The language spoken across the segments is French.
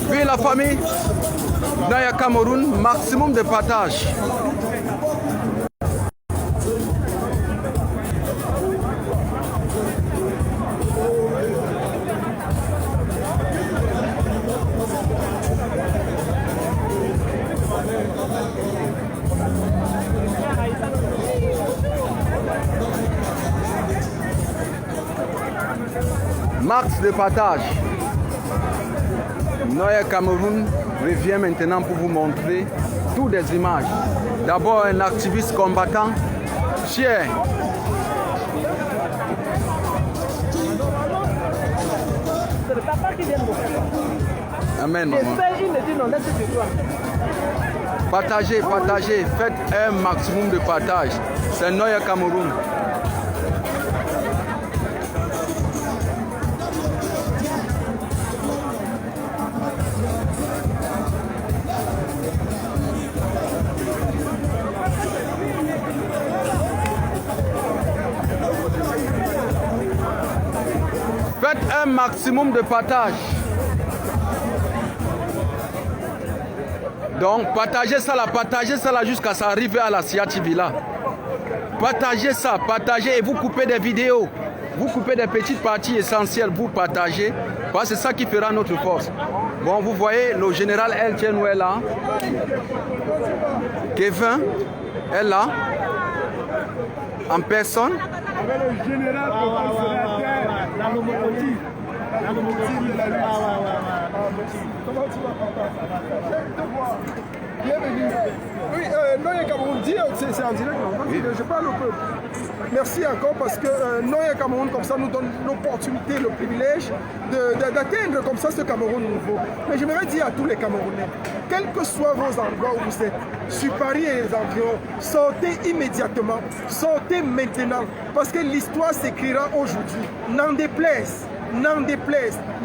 Oui, la famille, Naya Cameroun, maximum de partage. Max de partage. Naya Cameroun revient maintenant pour vous montrer toutes les images. D'abord un activiste combattant, fier. Amen, maman. Partagez, partagez, faites un maximum de partage. C'est Naya Cameroun. Faites un maximum de partage. Donc partagez ça là jusqu'à ça arriver à la Siati Villa. Partagez ça, partagez et vous coupez des vidéos. Vous coupez des petites parties essentielles, vous partagez. Parce que c'est ça qui fera notre force. Bon, vous voyez, le général El Tchenou est là. Kevin est là. En personne. Le général la locomotive. La locomotive de la lutte. Comment tu vas? Bienvenue. Oui, Naya Cameroun, c'est en direct, non? Oui. Je parle au peuple. Merci encore parce que Naya Cameroun, comme ça, nous donne l'opportunité, le privilège d'atteindre comme ça ce Cameroun nouveau. Mais j'aimerais dire à tous les Camerounais, quels que soient vos endroits où vous êtes, sur Paris et les environs, sortez immédiatement, sortez maintenant, parce que l'histoire s'écrira aujourd'hui. N'en déplaise,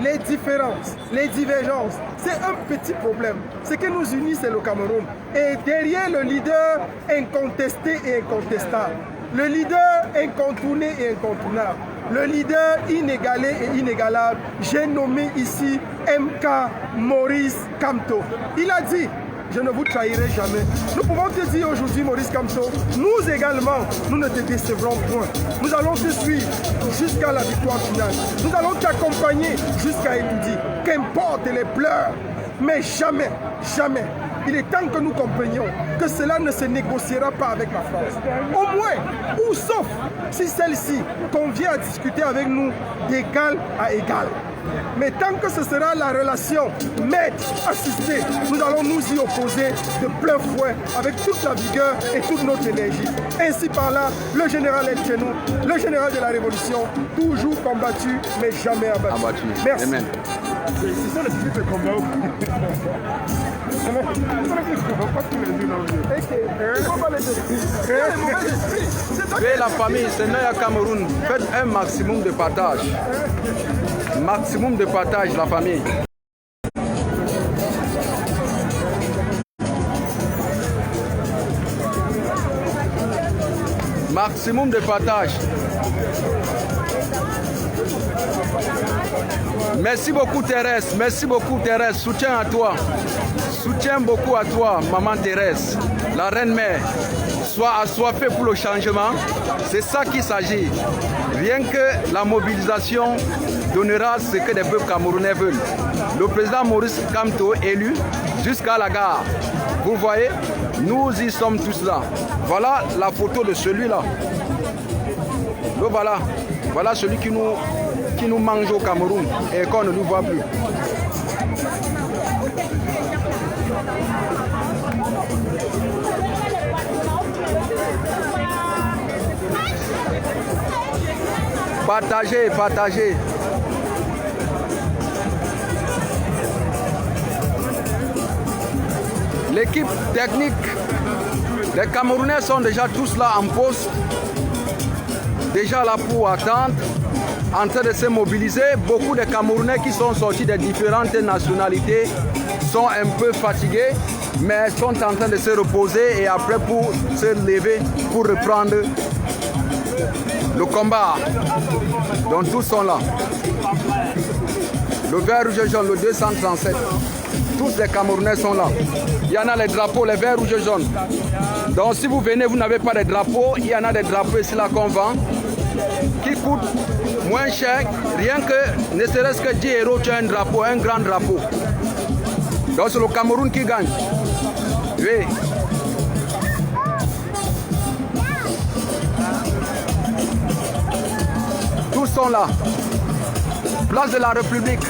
les différences, les divergences, c'est un petit problème. Ce qui nous unit, c'est le Cameroun. Et derrière le leader incontesté et incontestable, le leader incontourné et incontournable, le leader inégalé et inégalable, j'ai nommé ici MK Maurice Kamto. Il a dit: je ne vous trahirai jamais. Nous pouvons te dire aujourd'hui, Maurice Kamto, nous également, nous ne te décevrons point. Nous allons te suivre jusqu'à la victoire finale. Nous allons t'accompagner jusqu'à Edoudi. Qu'importe les pleurs, mais jamais, jamais. Il est temps que nous comprenions que cela ne se négociera pas avec la France. Au moins, ou sauf si celle-ci convient à discuter avec nous d'égal à égal. Mais tant que ce sera la relation maître-assisté, nous allons nous y opposer de plein fouet avec toute la vigueur et toute notre énergie. Ainsi par là, le général El Tchenou, le général de la Révolution, toujours combattu mais jamais abattu. Merci. Amen. C'est ça le but de combat. Et la famille, c'est Naya Cameroun. Faites un maximum de partage. Maximum de partage, la famille. Maximum de partage. Merci beaucoup Thérèse, merci beaucoup Thérèse, soutien à toi. Soutien beaucoup à toi, maman Thérèse, la reine-mère. Sois assoiffée pour le changement, c'est ça qu'il s'agit. Rien que la mobilisation donnera ce que les peuples camerounais veulent. Le président Maurice Kamto élu jusqu'à la gare. Vous voyez, nous y sommes tous là. Voilà la photo de celui-là. Le voilà. Voilà celui qui nous mange au Cameroun et qu'on ne nous voit plus. Partagez, partagez. L'équipe technique, les Camerounais sont déjà tous là en poste, déjà là pour attendre, en train de se mobiliser. Beaucoup de Camerounais qui sont sortis des différentes nationalités sont un peu fatigués, mais sont en train de se reposer et après pour se lever pour reprendre le combat. Donc tous sont là. Le vert, rouge et jaune, le 237. Tous les Camerounais sont là. Il y en a les drapeaux, les verts, rouges et jaunes. Donc si vous venez, vous n'avez pas de drapeaux, il y en a des drapeaux ici là qu'on vend, qui coûtent moins cher, rien que, ne serait-ce que 10 €, tu as un drapeau, un grand drapeau. Donc c'est le Cameroun qui gagne. Oui. Tous sont là. Place de la République.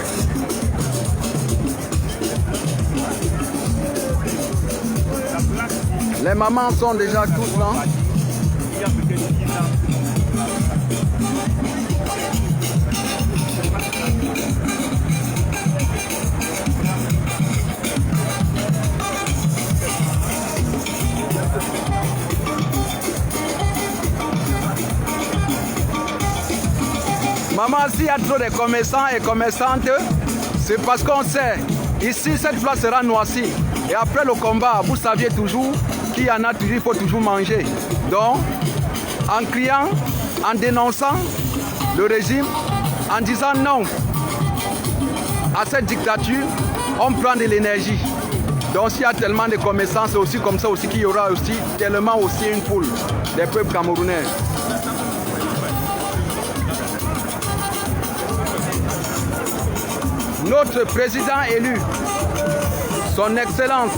Les mamans sont déjà tous là. Maman, s'il y a trop de commerçants et commerçantes, c'est parce qu'on sait, ici cette place sera noiscie. Et après le combat, vous saviez toujours qu'il y en a toujours, il faut toujours manger. Donc, en criant, en dénonçant le régime, en disant non à cette dictature, on prend de l'énergie. Donc s'il y a tellement de commerçants, c'est aussi comme ça aussi qu'il y aura aussi tellement aussi une foule des peuples camerounais. Notre président élu, son Excellence,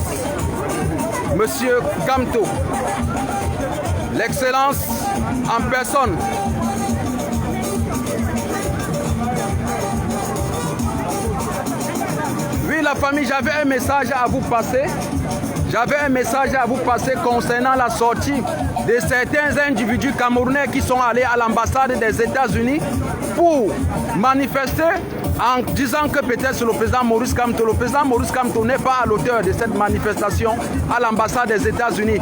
Monsieur Kamto, l'Excellence en personne. Oui, la famille, j'avais un message à vous passer. J'avais un message à vous passer concernant la sortie de certains individus camerounais qui sont allés à l'ambassade des États-Unis pour manifester en disant que peut-être c'est le président Maurice Kamto. Le président Maurice Kamto n'est pas à l'auteur de cette manifestation à l'ambassade des États-Unis.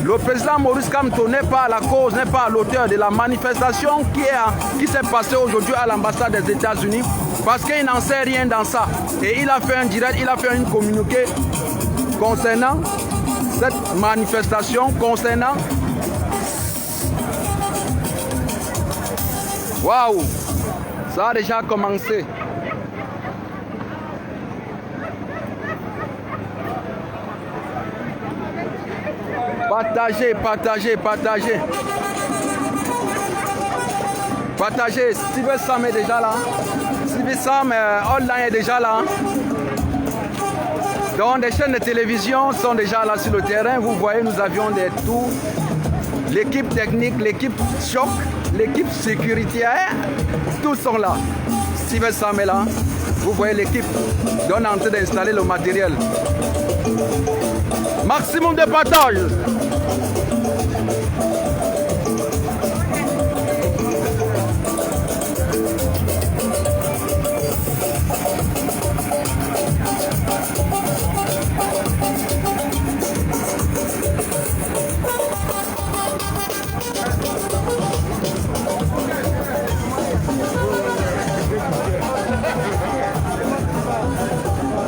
Le président Maurice Kamto n'est pas à la cause, n'est pas à l'auteur de la manifestation qui s'est passée aujourd'hui à l'ambassade des États-Unis parce qu'il n'en sait rien dans ça. Et il a fait un direct, il a fait un communiqué concernant cette manifestation, concernant... Waouh! Ça a déjà commencé. Partagez, partagez, partagez. Partagez. Steven Sam est déjà là. Steven Sam online est déjà là. Donc des chaînes de télévision sont déjà là sur le terrain. Vous voyez, nous avions des tours. L'équipe technique, l'équipe choc, l'équipe sécuritaire, tous sont là. Steven Sam est là. Vous voyez l'équipe. On est en train d'installer le matériel. Maximum de partage.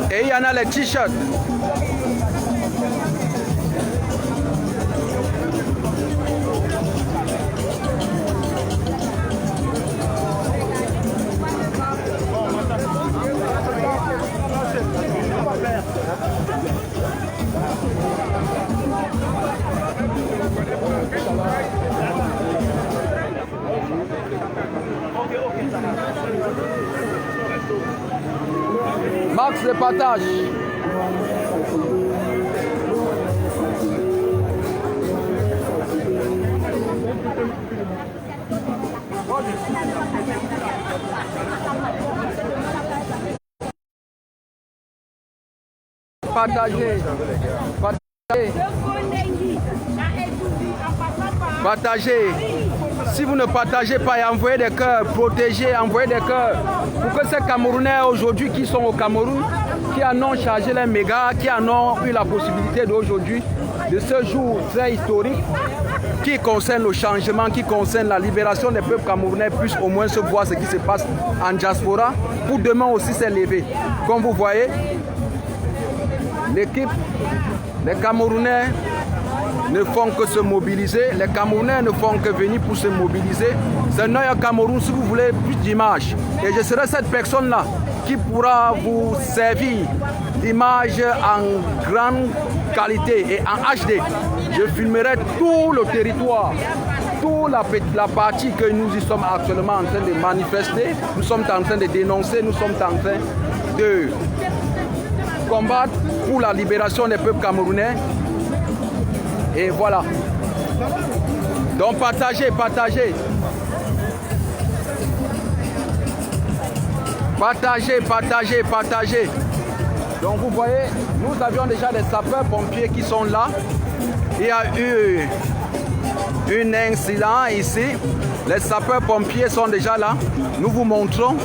Et il y en a les t-shirts. Max de partage. Partagez. Partagez. Partagez. Si vous ne partagez pas, envoyez des cœurs, protégez, envoyez des cœurs. Pour que ces Camerounais aujourd'hui qui sont au Cameroun, qui en ont chargé les mégas, qui en ont eu la possibilité d'aujourd'hui, de ce jour très historique, qui concerne le changement, qui concerne la libération des peuples camerounais, puissent au moins se voir ce qui se passe en diaspora, pour demain aussi s'élever. Comme vous voyez, l'équipe, les Camerounais ne font que se mobiliser. Les Camerounais ne font que venir pour se mobiliser. C'est Noya Cameroun, si vous voulez, plus d'images. Et je serai cette personne-là qui pourra vous servir d'image en grande qualité et en HD. Je filmerai tout le territoire, toute la partie que nous y sommes actuellement en train de manifester. Nous sommes en train de dénoncer, nous sommes en train de combattre pour la libération des peuples camerounais. Et voilà. Donc partagez, partagez. Partagez, partagez, partagez. Donc vous voyez, nous avions déjà des sapeurs-pompiers qui sont là. Il y a eu un incident ici. Les sapeurs-pompiers sont déjà là. Nous vous montrons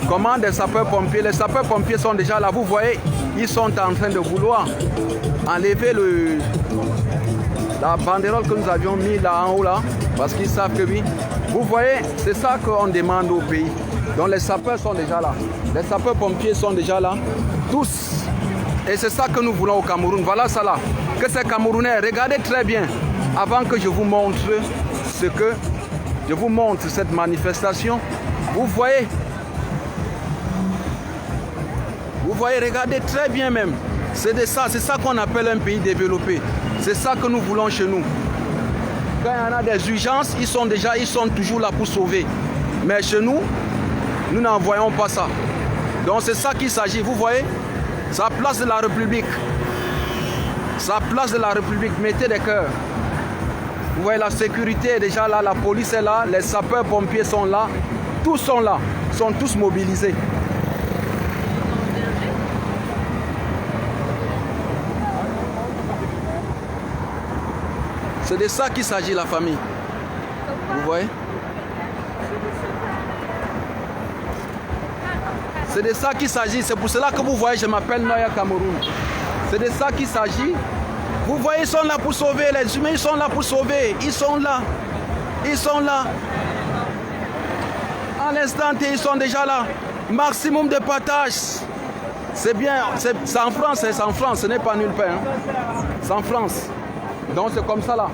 comment des sapeurs-pompiers. Les sapeurs-pompiers sont déjà là. Vous voyez, ils sont en train de vouloir enlever la banderole que nous avions mis là en haut là. Parce qu'ils savent que oui. Vous voyez, c'est ça qu'on demande au pays. Donc les sapeurs sont déjà là. Les sapeurs-pompiers sont déjà là. Tous. Et c'est ça que nous voulons au Cameroun. Voilà ça là. Que ces Camerounais, regardez très bien. Avant que je vous montre ce que... Je vous montre cette manifestation. Vous voyez. Vous voyez, regardez très bien même. C'est ça qu'on appelle un pays développé. C'est ça que nous voulons chez nous. Quand il y en a des urgences, ils sont toujours là pour sauver. Mais chez nous, nous n'en voyons pas ça. Donc c'est ça qu'il s'agit. Vous voyez, c'est la place de la République. C'est la place de la République. Mettez des cœurs. Vous voyez, la sécurité est déjà là, la police est là, les sapeurs-pompiers sont là. Tous sont là, sont tous mobilisés. C'est de ça qu'il s'agit, la famille. Vous voyez? C'est de ça qu'il s'agit. C'est pour cela que vous voyez, je m'appelle Noya Cameroun. C'est de ça qu'il s'agit. Vous voyez, ils sont là pour sauver. Les humains, ils sont là pour sauver. Ils sont là. Ils sont là. À l'instant T, ils sont déjà là. Maximum de partage. C'est bien. C'est en France. C'est en France. Ce n'est pas nulle part. Hein. C'est en France. Donc c'est comme ça là.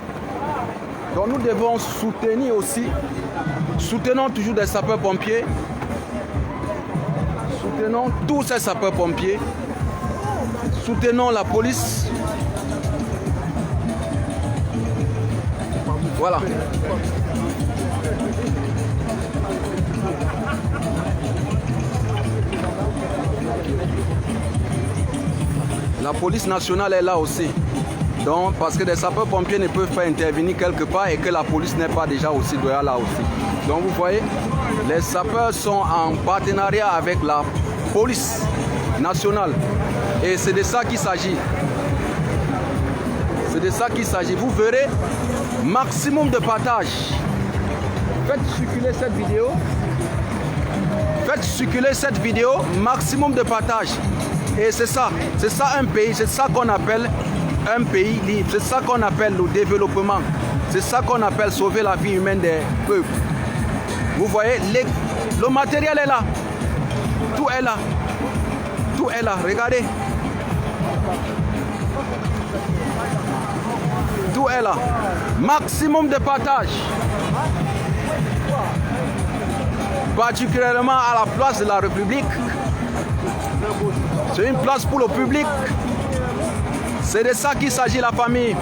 Donc nous devons soutenir aussi. Soutenons toujours des sapeurs-pompiers. Soutenons tous ces sapeurs-pompiers. Soutenons la police. Voilà. La police nationale est là aussi. Donc, parce que des sapeurs-pompiers ne peuvent pas intervenir quelque part et que la police n'est pas déjà aussi là aussi. Donc vous voyez, les sapeurs sont en partenariat avec la police nationale. Et c'est de ça qu'il s'agit. C'est de ça qu'il s'agit. Vous verrez, maximum de partage. Faites circuler cette vidéo. Faites circuler cette vidéo, maximum de partage. Et c'est ça un pays, c'est ça qu'on appelle un pays libre. C'est ça qu'on appelle le développement. C'est ça qu'on appelle sauver la vie humaine des peuples. Vous voyez, le matériel est là. Tout est là. Tout est là. Regardez. Tout est là. Maximum de partage. Particulièrement à la place de la République. C'est une place pour le public. C'est de ça qu'il s'agit, la famille.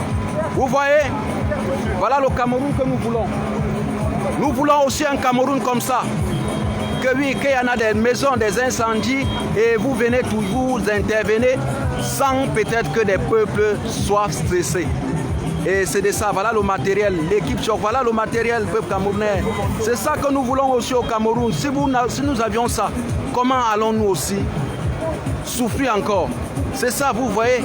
Vous voyez, voilà le Cameroun que nous voulons. Nous voulons aussi un Cameroun comme ça. Que oui, qu'il y en a des maisons, des incendies, et vous venez toujours intervenir sans peut-être que des peuples soient stressés. Et c'est de ça, voilà le matériel, l'équipe choc, voilà le matériel peuple camerounais. C'est ça que nous voulons aussi au Cameroun. Si nous avions ça, comment allons-nous aussi souffrir encore? C'est ça, vous voyez,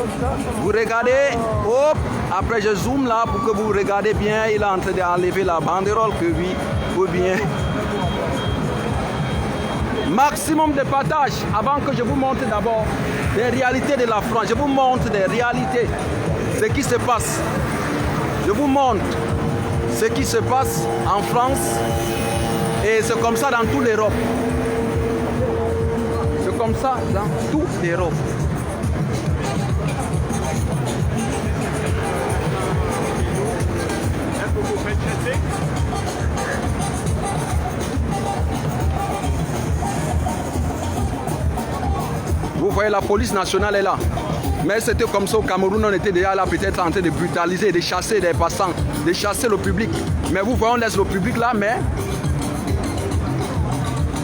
vous regardez, hop, après je zoome là pour que vous regardez bien, il est en train d'enlever la banderole, que oui, ou bien. Maximum de partage, avant que je vous montre d'abord les réalités de la France, je vous montre des réalités, ce qui se passe. Je vous montre ce qui se passe en France et c'est comme ça dans toute l'Europe. C'est comme ça dans toute l'Europe. Vous voyez, la police nationale est là. Mais c'était comme ça au Cameroun, on était déjà là peut-être en train de brutaliser, de chasser des passants, de chasser le public. Mais vous voyez, on laisse le public là, mais...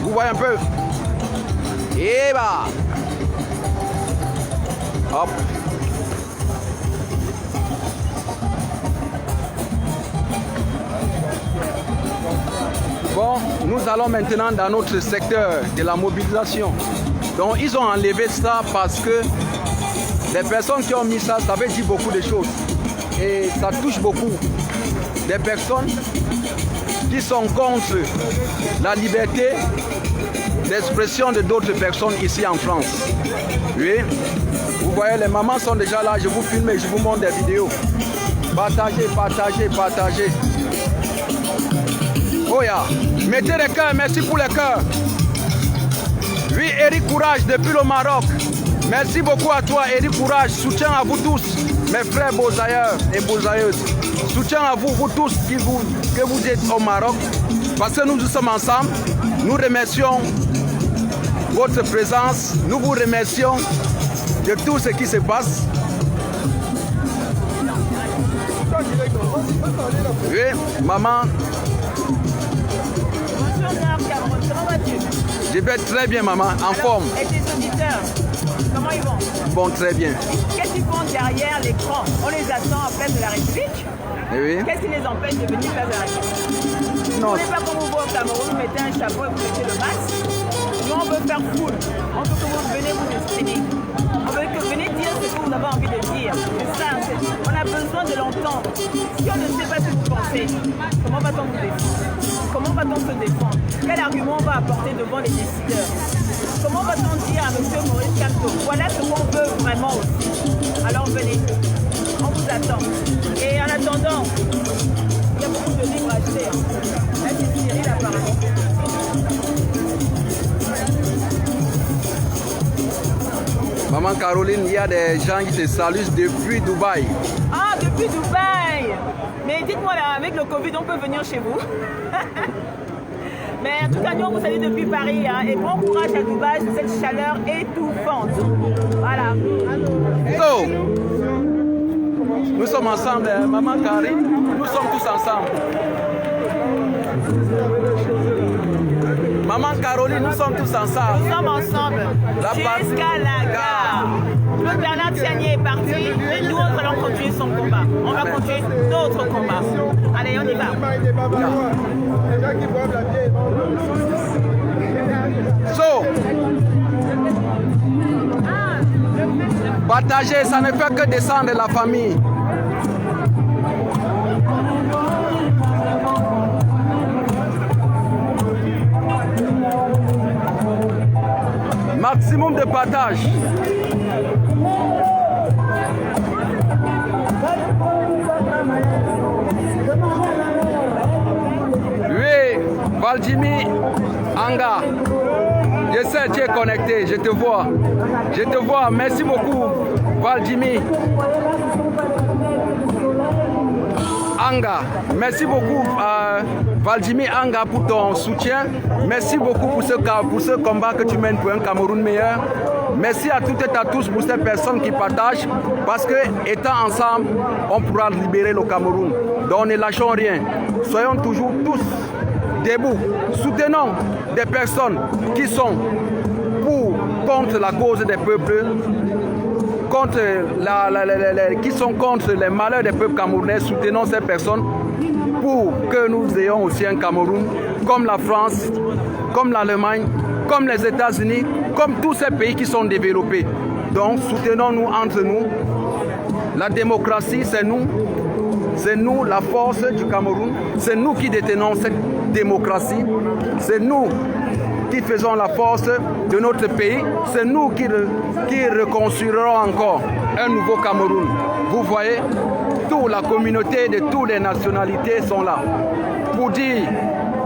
Vous voyez un peu. Et bah. Hop. Bon, nous allons maintenant dans notre secteur de la mobilisation. Donc, ils ont enlevé ça parce que les personnes qui ont mis ça, ça veut dire beaucoup de choses. Et ça touche beaucoup des personnes qui sont contre la liberté d'expression de d'autres personnes ici en France. Oui, vous voyez, les mamans sont déjà là, je vous filme et je vous montre des vidéos. Partagez, partagez, partagez. Oh yeah. Mettez les cœurs, merci pour les cœurs. Oui, Eric Courage depuis le Maroc. Merci beaucoup à toi, Eric Courage. Soutien à vous tous, mes frères beausailleurs et beausailleuses. Soutien à vous, vous tous que vous êtes au Maroc. Parce que nous sommes ensemble. Nous remercions votre présence. Nous vous remercions de tout ce qui se passe. Oui, maman. Comment vas-tu? Je vais très bien, maman, en forme. Et tes auditeurs, comment ils vont? Bon, très bien. Qu'est-ce qu'ils font derrière l'écran? On les attend en place de la République. Oui. Qu'est-ce qui les empêche de venir place de la République? Non. Vous ne voulez pas qu'on vous voit au Cameroun, vous mettez un chapeau et vous mettez le masque. Nous, on veut faire foule. On veut que vous venez vous exprimer. On veut que vous venez dire ce que vous avez envie de dire. C'est ça, on a besoin de l'entendre. Si on ne sait pas ce que vous pensez, comment va-t-on vous défendre? Comment va-t-on se défendre? Quel argument on va apporter devant les décideurs? Comment va-t-on dire à M. Maurice Kamto, voilà ce qu'on veut vraiment aussi? Alors venez, on vous attend. Et en attendant, il y a beaucoup de livres à acheter. Là, c'est Cyril apparemment. Maman Caroline, il y a des gens qui te saluent depuis Dubaï. Ah, depuis Dubaï! Mais dites-moi là, avec le Covid, on peut venir chez vous? Mais en tout cas, nous, on vous salue depuis Paris. Hein, et bon courage à Dubaï sur cette chaleur étouffante. Voilà. So, nous sommes ensemble, maman Caroline, nous sommes tous ensemble. Maman Caroline, nous sommes tous ensemble. Nous sommes ensemble jusqu'à la gare. Le Bernard Tianier est parti, mais nous, nous allons continuer son combat. On va continuer notre combat. Allez, on y va. So, partager, ça ne fait que descendre la famille. Maximum de partage. Oui, Valdimi Anga. Je sais, tu es connecté, je te vois. Je te vois, merci beaucoup, Valdimi Anga. Merci beaucoup, Valdimi Anga, pour ton soutien. Merci beaucoup pour ce combat que tu mènes pour un Cameroun meilleur. Merci à toutes et à tous pour ces personnes qui partagent. Parce que, étant ensemble, on pourra libérer le Cameroun. Donc, ne lâchons rien. Soyons toujours tous debout. Soutenons des personnes qui sont contre la cause des peuples, qui sont contre les malheurs des peuples camerounais. Soutenons ces personnes pour que nous ayons aussi un Cameroun comme la France, comme l'Allemagne, comme les États-Unis, comme tous ces pays qui sont développés. Donc soutenons-nous entre nous. La démocratie, c'est nous. C'est nous la force du Cameroun. C'est nous qui détenons cette démocratie. C'est nous qui faisons la force de notre pays. C'est nous qui reconstruirons encore un nouveau Cameroun. Vous voyez, toute la communauté de toutes les nationalités sont là pour dire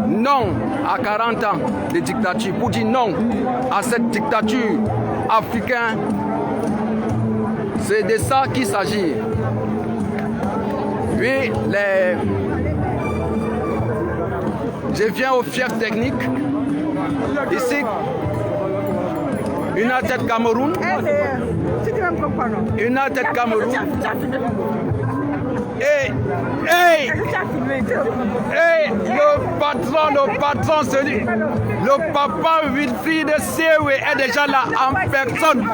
non à 40 ans de dictature, pour dire non à cette dictature africaine. C'est de ça qu'il s'agit. Oui, je viens aux fiers techniques. Ici, United Cameroun. United Cameroun. Et le patron, celui, le papa Wilfried Sewe est déjà là en personne,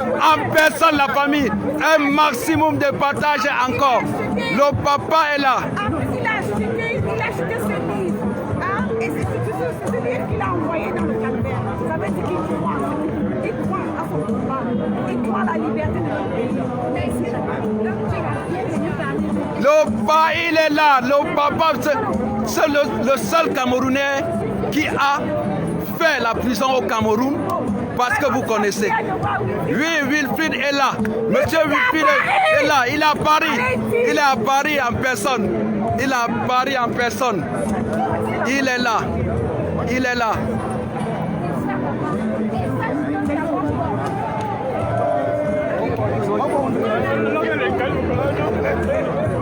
la famille. Un maximum de partage encore. Le papa est là. Il a acheté ce livre. Et c'est ce livre qu'il a envoyé dans le calvaire. Ça veut dire qu'il croit. Il croit à son combat. Il croit à la liberté de notre pays. Le papa, il est là. Le papa, c'est le seul Camerounais qui a fait la prison au Cameroun. Parce que vous connaissez. Oui, Wilfried est là. Monsieur Wilfried est là. Il est à Paris. Il est à Paris en personne. Il est à Paris en personne. Il est là. Il est là.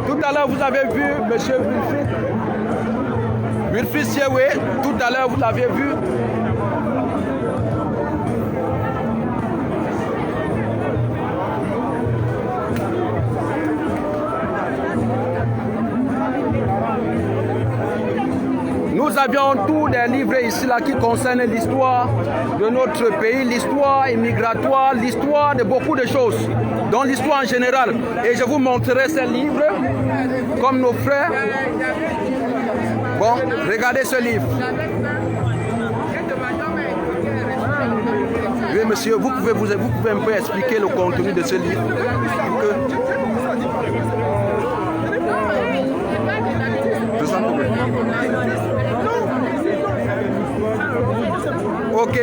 Tout à l'heure, vous avez vu monsieur Wilfried Sewe. Tout à l'heure, vous l'avez vu. Nous avions tous des livres ici là qui concernent l'histoire de notre pays, l'histoire immigratoire, l'histoire de beaucoup de choses, donc l'histoire en général. Et je vous montrerai ces livres comme nos frères. Bon, regardez ce livre. Oui, monsieur, vous pouvez un peu expliquer le contenu de ce livre. Ok.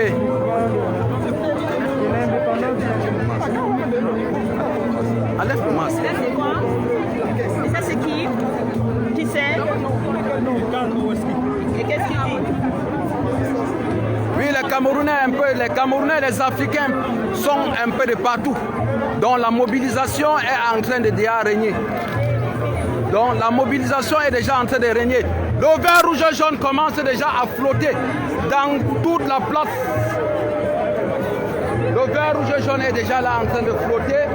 Enlève le masque. Ça c'est quoi? Et ça c'est qui? Qui c'est? Et qu'est-ce qu'il dit? Oui, les Camerounais, les Africains sont un peu de partout. Donc la mobilisation est en train de déjà régner. Donc la mobilisation est déjà en train de régner. Le vert, rouge et jaune commence déjà à flotter dans toute la place. Le vert, rouge et jaune est déjà là en train de flotter.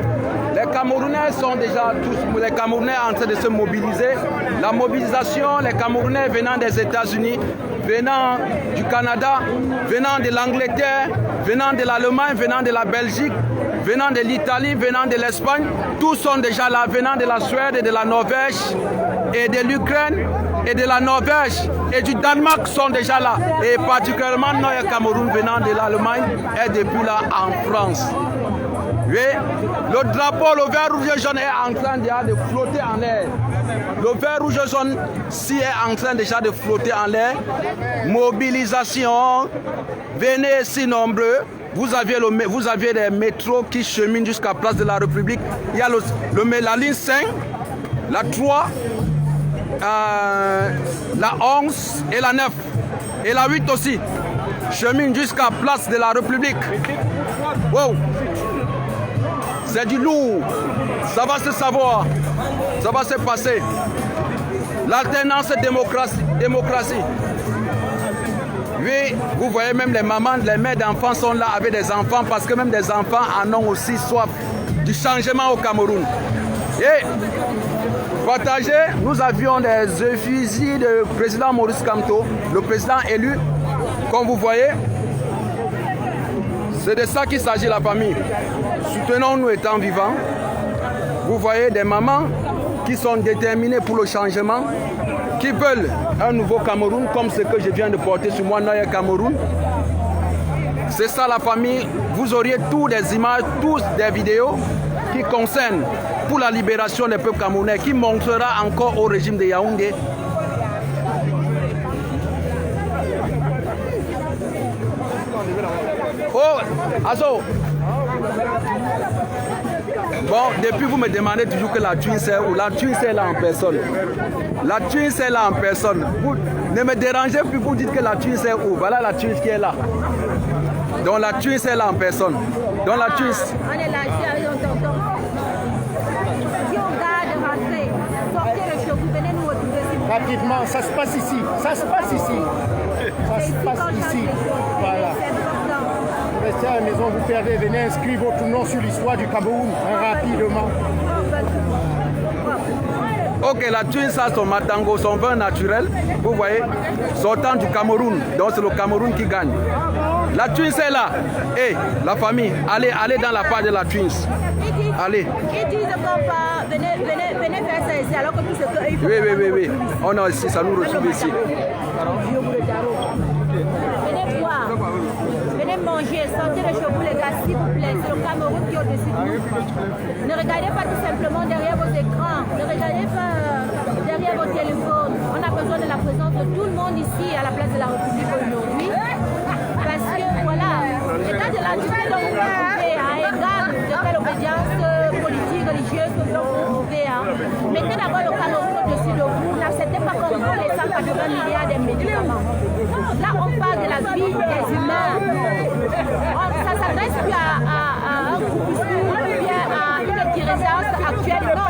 Les Camerounais sont déjà tous, les Camerounais en train de se mobiliser. La mobilisation, les Camerounais venant des États-Unis, venant du Canada, venant de l'Angleterre, venant de l'Allemagne, venant de la Belgique, venant de l'Italie, venant de l'Espagne, tous sont déjà là, venant de la Suède et de la Norvège et de l'Ukraine et de la Norvège et du Danemark sont déjà là. Et particulièrement le Cameroun venant de l'Allemagne est depuis là en France. Oui, le drapeau, le vert, rouge et jaune est en train déjà de flotter en l'air. Le vert, rouge et jaune si est en train déjà de flotter en l'air. Mobilisation, venez si nombreux. Vous aviez des métros qui cheminent jusqu'à Place de la République. Il y a la ligne 5, la 3, la 11 et la 9. Et la 8 aussi. Cheminent jusqu'à Place de la République. Wow! C'est du lourd. Ça va se savoir. Ça va se passer. L'alternance démocratie. Oui, vous voyez même les mamans, les mères d'enfants sont là avec des enfants parce que même des enfants en ont aussi soif du changement au Cameroun. Et partagé, nous avions des effigies du président Maurice Kamto, le président élu, comme vous voyez. C'est de ça qu'il s'agit la famille. Soutenons-nous étant vivants. Vous voyez des mamans qui sont déterminées pour le changement, qui veulent un nouveau Cameroun comme ce que je viens de porter sur moi, Noyer Cameroun. C'est ça la famille. Vous auriez tous des images, tous des vidéos qui concernent pour la libération des peuples camerounais, qui montrera encore au régime de Yaoundé. Oh, Azo. Bon, depuis vous me demandez toujours que la tuile c'est où? La tuile c'est là en personne. La tuile c'est là en personne. Vous ne me dérangez plus, vous dites que la tuile c'est où? Voilà la tuile qui est là. Donc la tuile c'est là en personne. Donc la tuile. On est là, si on garde, rentrer, sortez le show, vous venez nous retrouver si vous. Rapidement, ça se passe ici. Ça se passe ici. Ça se passe ici. Voilà. restez à la maison, vous perdez. Venez inscrire votre nom sur l'histoire du Cameroun rapidement. Ok, la Twins a son matango, son vin naturel, vous voyez, sortant du Cameroun. Donc c'est le Cameroun qui gagne. La Twins est là. Et la famille, allez dans la page de la Twins. Allez. Ils disent qu'on venez faire ça ici alors que tout ce qu'il faut. Oui. On a ici, ça nous retrouve ici. Venez boire. Venez manger, sortez le chez vous les gars, s'il vous plaît. C'est le Cameroun qui est au-dessus de nous. Ne regardez pas tout simplement derrière vos écrans. Ne regardez pas derrière vos téléphones. On a besoin de la présence de tout le monde ici à la place de la République aujourd'hui. Parce que voilà, l'état de l'entité dont vous pouvez trouver à égal de quelle obédience politique, religieuse que vous pouvez trouver. Mettez d'abord le Cameroun au-dessus de vous. N'acceptez pas qu'on prenne les 180 milliards de médicaments. Là, on parle de la vie des humains. Ça ne s'adresse plus à un groupuscule ou bien à une dirigeance actuelle. Non,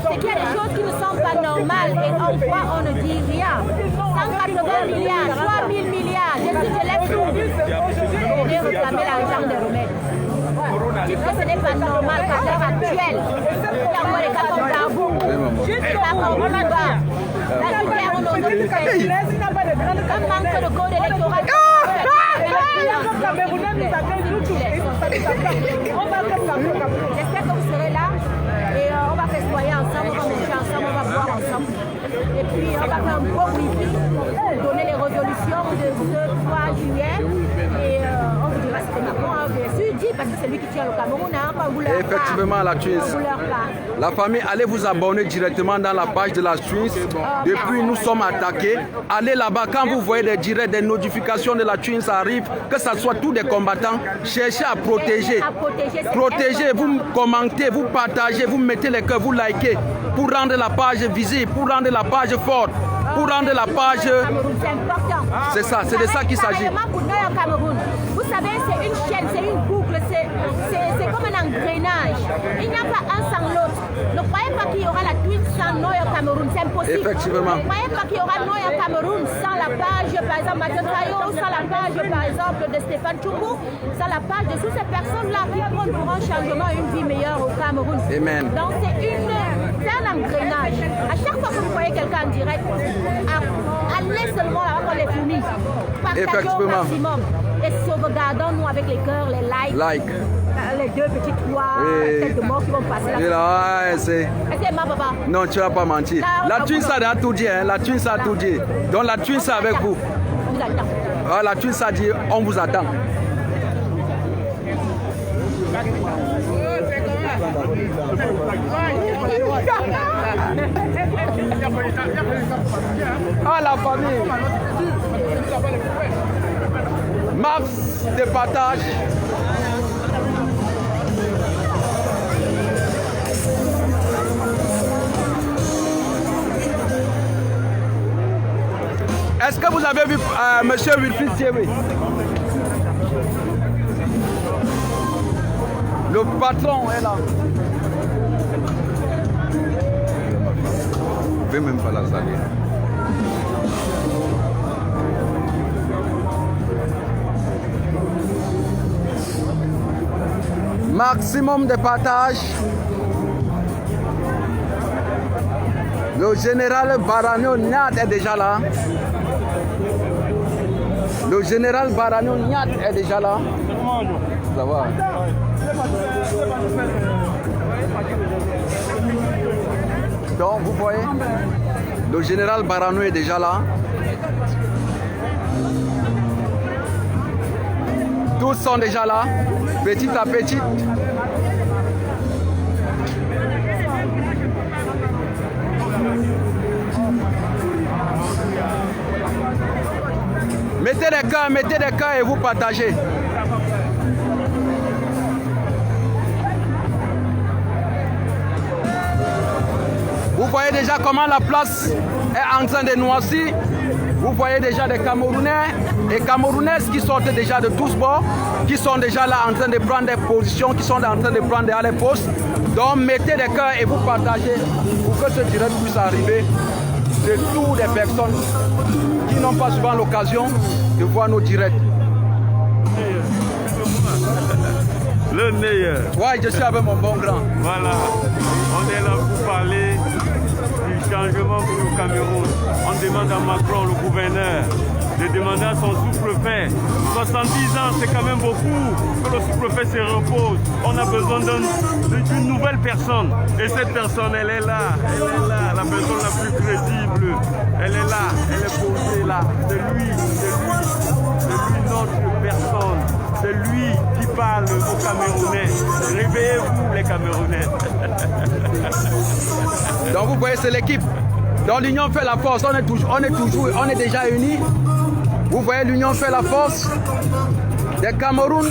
c'est qu'il y a des choses qui ne sont pas normales et en quoi on ne dit rien. 180 milliards, 3000 milliards, je laisse tout. Vous devez réclamer l'argent des remèdes. Dites que ce n'est pas normal qu'à l'heure actuelle, il y a encore les cas comme Darbour, les cas comme Bouba, la lumière on n'ose plus faire. Un manque de code électoral. J'espère que vous serez là et on va festoyer ensemble, on va manger ensemble, on va boire ensemble. Et puis on va faire un beau briefing pour donner les résolutions de ce 3 juillet. Et on vous dira c'était Macron, bien sûr, dit parce que c'est lui qui tient le Cameroun, pas vous leur part. Effectivement, la Twins. La famille, allez vous abonner directement dans la page de la Twins. Depuis, nous sommes attaqués. Allez là-bas, quand vous voyez des directs, des notifications de la Twins arrivent, que ce soit tous des combattants, cherchez à protéger. Protégez, vous commentez, vous partagez, vous mettez les cœurs, vous likez pour rendre la page visible, pour rendre la page forte, pour rendre la page... C'est important. C'est ça, c'est de ça qu'il s'agit. Vous savez, c'est une chaîne, c'est une boucle, c'est comme un engrenage. Il n'y a pas un sans l'autre. Ne croyez pas qu'il y aura la Twins sans Noya Cameroun, c'est impossible. Effectivement. Ne croyez pas qu'il y aura Noya Cameroun sans la page, par exemple, Mathieu Trayo, sans la page, par exemple, de Stéphane Tchoumou, sans la page de toutes ces personnes-là qui prônent pour un changement, une vie meilleure au Cameroun. Amen. Donc c'est un engrenage. À chaque fois que vous voyez quelqu'un en direct, allez seulement là quand les fourmis. Partagez au maximum. Et sauvegardons-nous avec les cœurs, les likes. Les deux petites voix, quelques mots qui vont passer là. Est-ce que c'est ma papa? Non, tu vas pas mentir. La Twins a tout dit, hein. La Twins a tout dit. Donc la Twins est avec vous. On vous attend. Ah, la Twins a dit, on vous attend. Ah, la famille. Max de partage. Est-ce que vous avez vu monsieur Wilfried Thierry? Le patron est là. Je ne vais même pas la saluer. Maximum de partage. Le général Barano Niat est déjà là. Le général Barano Niat est déjà là. Ça va. Donc vous voyez, le général Barano est déjà là. Tous sont déjà là, petit à petit. Mettez des cœurs et vous partagez. Vous voyez déjà comment la place est en train de noircir. Vous voyez déjà des Camerounais et Camerounaises qui sortent déjà de tous bords, qui sont déjà là en train de prendre des positions, qui sont en train de prendre les postes. Donc mettez des cœurs et vous partagez pour que ce direct puisse arriver de toutes les personnes qui n'ont pas souvent l'occasion de voir nos directs. Le meilleur. Ouais, je suis avec mon bon grand. Voilà. On est là pour parler du changement pour le Cameroun. On demande à Macron, le gouverneur, de demander à son sous-préfet. 70 ans, c'est quand même beaucoup que le sous-préfet se repose. On a besoin d'une nouvelle personne. Et cette personne, elle est là. Elle est là, la personne la plus crédible. Elle est là, elle est posée là. C'est lui notre personne. C'est lui qui parle aux Camerounais. Réveillez-vous les Camerounais. Donc vous voyez, c'est l'équipe. Dans l'union fait la force. On est déjà unis. Vous voyez, l'union fait la force. Des Cameroun.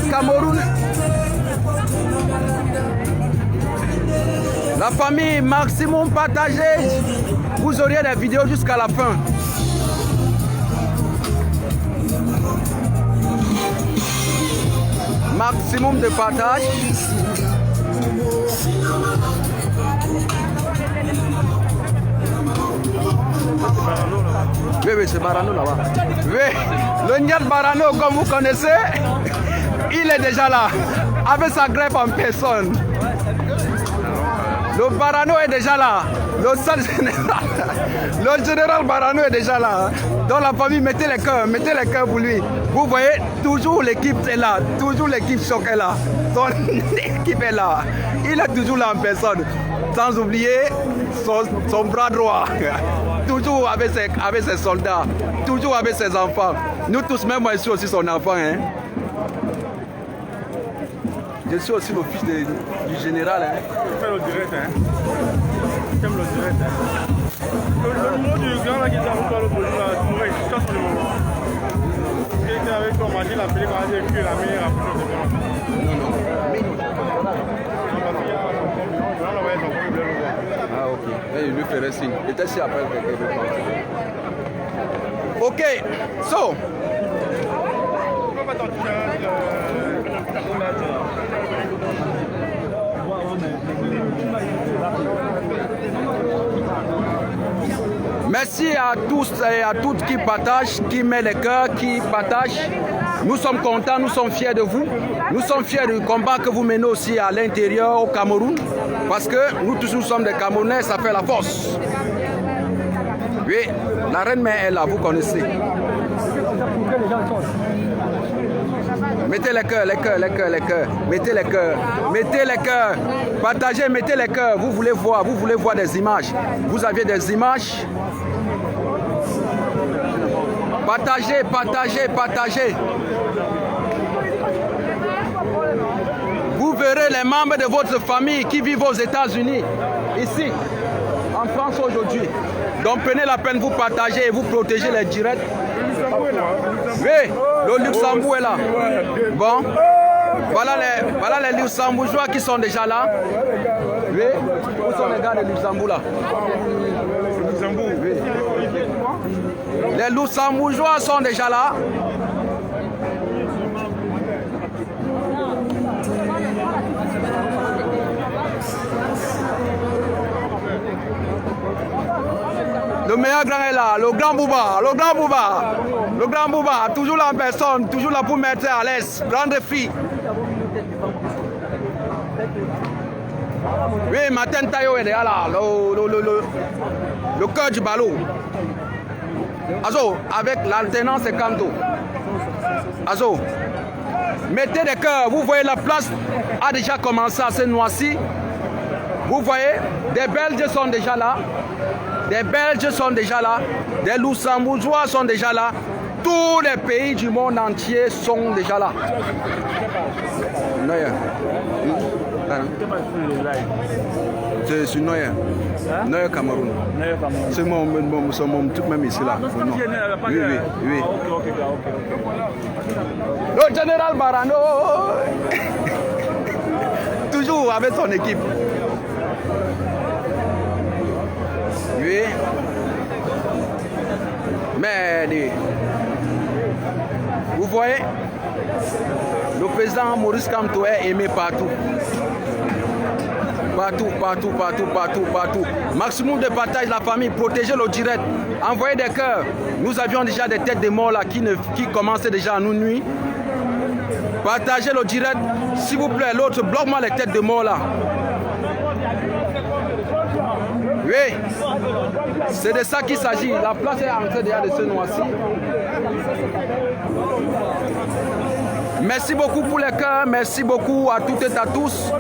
La famille, maximum partagé. Vous auriez des vidéos jusqu'à la fin. Maximum de partage. Oui, c'est Barano là-bas. Oui, le Niat Barano, comme vous connaissez, il est déjà là, avec sa greffe en personne. Le Barano est déjà là. Le général Barano est déjà là. Dans la famille, mettez les cœurs pour lui. Vous voyez, toujours l'équipe est là. Toujours l'équipe choc est là. Son équipe est là. Il est toujours là en personne. Sans oublier son bras droit. Toujours avec ses soldats. Toujours avec ses enfants. Nous tous, même moi, je suis aussi son enfant. Hein. Je suis aussi le fils du général. Hein. Tu fais le direct, hein. Tu aimes le direct, hein. Le numéro du grand là qui est avec toi, l'autre jour, là, tu m'aurais cherché le numéro. Qui était avec toi, m'a dit la pile, quand il a écrit la meilleure approche de toi. Ah, ok. Et il lui ferait signe. Il était si après. Ok, so. Merci à tous et à toutes qui partagent, qui mettent les cœurs, qui partagent. Nous sommes contents, nous sommes fiers de vous. Nous sommes fiers du combat que vous menez aussi à l'intérieur au Cameroun. Parce que nous tous nous sommes des Camerounais, ça fait la force. Oui, la reine mère est là, vous connaissez. Mettez les cœurs. Mettez les cœurs. Partagez, mettez les cœurs. Vous voulez voir des images. Vous aviez des images. Partagez. Vous verrez les membres de votre famille qui vivent aux États-Unis, ici, en France aujourd'hui. Donc prenez la peine de vous partager et vous protéger les directs. Oui, le Luxembourg est là. Bon, voilà les Luxembourgeois qui sont déjà là. Oui, où sont les gars de Luxembourg là? Oui. Les Luxembourgeois sont déjà là. Le meilleur grand est là, le grand Bouba, toujours là en personne, toujours là pour mettre à l'aise, grande fille. Oui, Martin Tayo est là, le cœur du ballon. Azo, avec l'alternance et Kanto. Azo, mettez des cœurs, vous voyez la place a déjà commencé à se noircir. Vous voyez, des Belges sont déjà là. Des Luxembourgeois sont déjà là. Tous les pays du monde entier sont déjà là. Noyer. C'est sur Noyer. Noyer Cameroun. C'est mon truc même ici là. Oui. Le général Barano. Toujours avec son équipe. Oui. Mais vous voyez, le président Maurice Kamto est aimé partout. Partout. Maximum de partage, la famille, protéger le direct, envoyer des cœurs. Nous avions déjà des têtes de morts là qui commençaient déjà à nous nuire. Partagez le direct. S'il vous plaît, l'autre, bloque-moi les têtes de mort là. Oui, c'est de ça qu'il s'agit. La place est en train déjà de se noircir. Merci beaucoup pour les cœurs. Merci beaucoup à toutes et à tous.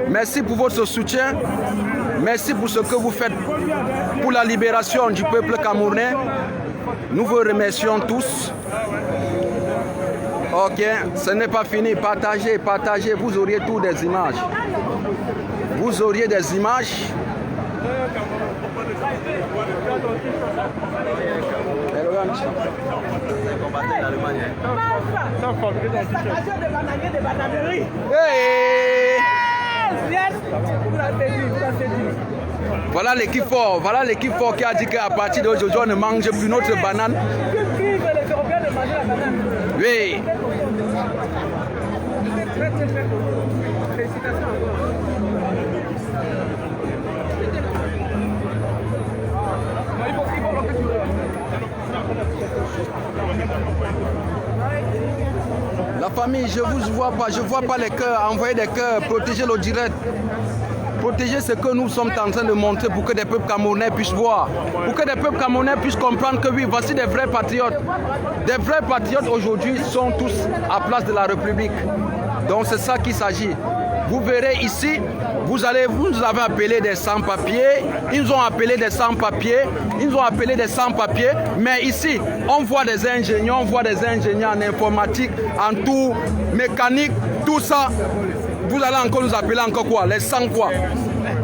Merci pour votre soutien. Merci pour ce que vous faites pour la libération du peuple camerounais. Nous vous remercions tous. Ok, ce n'est pas fini. Partagez, partagez. Vous auriez tous des images. Vous auriez des images. Voilà l'équipe fort. Voilà l'équipe fort qui a dit qu'à partir d'aujourd'hui, on ne mange plus notre banane. Oui. La famille, je vous vois pas, je vois pas les cœurs, envoyez des cœurs, protégez le direct. Protégez ce que nous sommes en train de montrer pour que des peuples camerounais puissent voir. Pour que des peuples camerounais puissent comprendre que oui, voici des vrais patriotes. Des vrais patriotes aujourd'hui sont tous à place de la République. Donc c'est ça qu'il s'agit. Vous verrez ici, vous nous avez appelé des sans-papiers, ils nous ont appelé des sans-papiers, ils nous ont appelé des sans-papiers, mais ici, on voit des ingénieurs, en informatique, en tout, mécanique, tout ça. Vous allez encore nous appeler encore quoi? Les sans quoi?